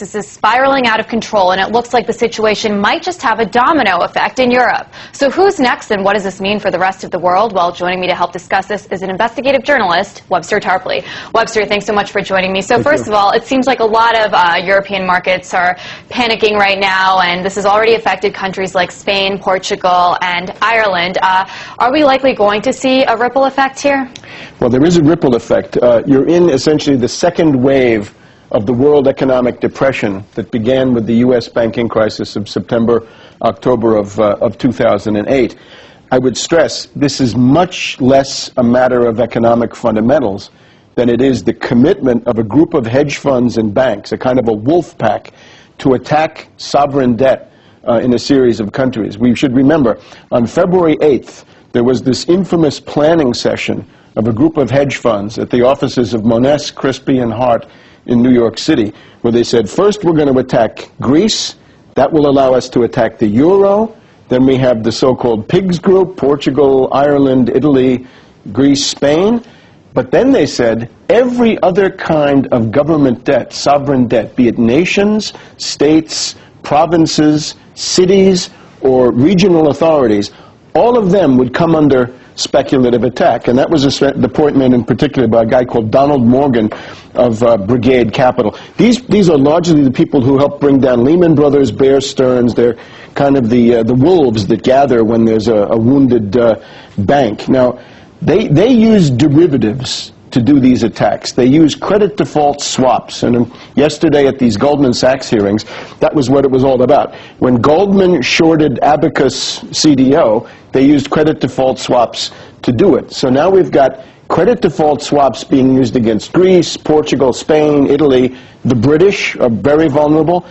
This is spiraling out of control, and it looks like the situation might just have a domino effect in Europe. So who's next, and what does this mean for the rest of the world? Well, joining me to help discuss this is an investigative journalist, Webster Tarpley. Webster, thanks so much for joining me. So first of all, it seems like a lot of European markets are panicking right now, and this has already affected countries like Spain, Portugal, and Ireland. Are we likely going to see a ripple effect here? Well, there is a ripple effect. You're in essentially the second wave of the world economic depression that began with the U.S. banking crisis of September, October of 2008. I would stress this is much less a matter of economic fundamentals than it is the commitment of a group of hedge funds and banks, a kind of a wolf pack, to attack sovereign debt in a series of countries. We should remember, on February 8th, there was this infamous planning session of a group of hedge funds at the offices of Monness, Crispy, and Hart in New York City, where they said, first we're going to attack Greece. That will allow us to attack the euro. Then we have the so-called PIGS group, Portugal, Ireland, Italy, Greece, Spain. But then they said every other kind of government debt, sovereign debt, be it nations, states, provinces, cities, or regional authorities, all of them would come under speculative attack. And that was the point made in particular by a guy called Donald Morgan of Brigade Capital. These are largely the people who helped bring down Lehman Brothers, Bear Stearns. They're kind of the wolves that gather when there's a wounded bank. Now, they use derivatives to do these attacks. They use credit default swaps. And yesterday at these Goldman Sachs hearings, that was what it was all about. When Goldman shorted Abacus CDO, they used credit default swaps to do it. So now we've got credit default swaps being used against Greece, Portugal, Spain, Italy. The British are very vulnerable.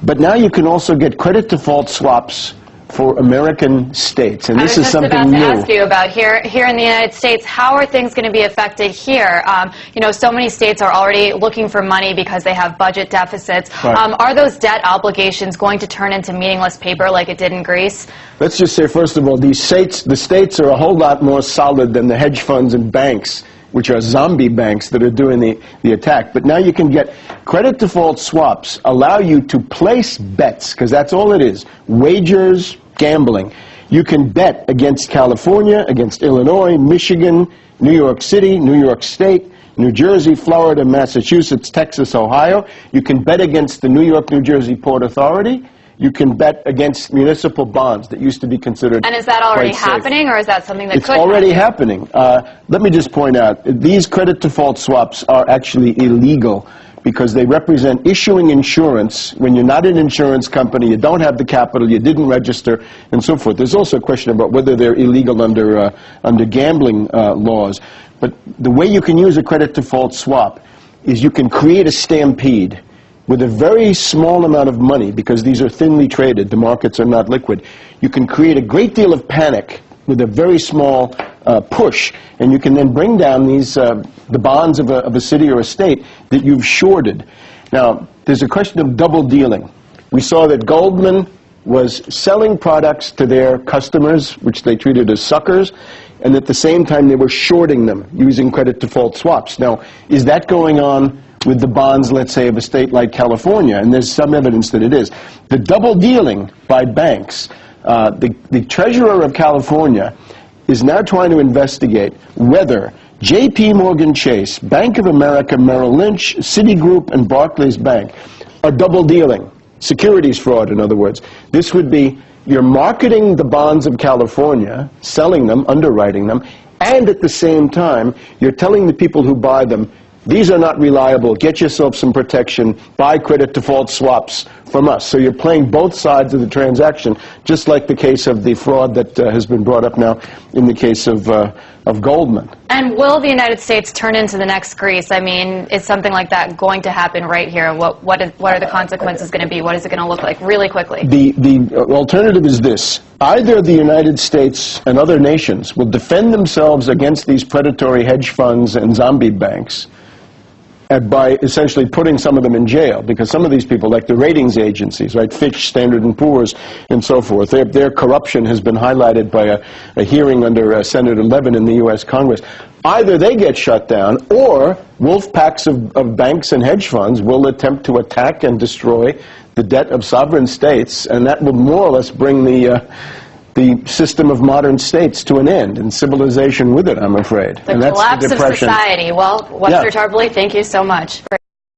But now you can also get credit default swaps for American states, and this is something new. I was just about to ask you about here in the United States, how are things going to be affected here? You know, so many states are already looking for money because they have budget deficits. Right. Are those debt obligations going to turn into meaningless paper like it did in Greece? Let's just say, first of all, the states are a whole lot more solid than the hedge funds and banks, which are zombie banks that are doing the attack. But now you can get credit default swaps, allow you to place bets, because that's all it is, wagers, gambling. You can bet against California, against Illinois, Michigan, New York City, New York State, New Jersey, Florida, Massachusetts, Texas, Ohio. You can bet against the New York, New Jersey Port Authority. You can bet against municipal bonds that used to be considered. And is that already happening, or is that something that could happen? It's already happening. Let me just point out, these credit default swaps are actually illegal because they represent issuing insurance when you're not an insurance company, you don't have the capital, you didn't register, and so forth. There's also a question about whether they're illegal under gambling laws. But the way you can use a credit default swap is you can create a stampede with a very small amount of money, because these are thinly traded, the markets are not liquid. You can create a great deal of panic with a very small push, and you can then bring down these the bonds of a city or a state that you've shorted. Now, there's a question of double dealing. We saw that Goldman was selling products to their customers, which they treated as suckers, and at the same time they were shorting them using credit default swaps. Now, is that going on with the bonds, let's say, of a state like California? And there's some evidence that it is. The double dealing by banks, the treasurer of California is now trying to investigate whether J.P. Morgan Chase, Bank of America, Merrill Lynch, Citigroup, and Barclays Bank are double dealing. Securities fraud, in other words. This would be, you're marketing the bonds of California, selling them, underwriting them, and at the same time, you're telling the people who buy them, these are not reliable, get yourself some protection, buy credit default swaps from us. So you're playing both sides of the transaction, just like the case of the fraud that has been brought up now in the case of Goldman. And will the United States turn into the next Greece? I mean, is something like that going to happen right here? What are the consequences going to be? What is it going to look like really quickly? The alternative is this. Either the United States and other nations will defend themselves against these predatory hedge funds and zombie banks, by essentially putting some of them in jail, because some of these people, like the ratings agencies, right, Fitch, Standard & Poor's, and so forth, their corruption has been highlighted by a hearing under Senate 11 in the U.S. Congress. Either they get shut down, or wolf packs of banks and hedge funds will attempt to attack and destroy the debt of sovereign states, and that will more or less bring the system of modern states to an end, and civilization with it, I'm afraid. The collapse of society. Well, Webster Tarpley, thank you so much.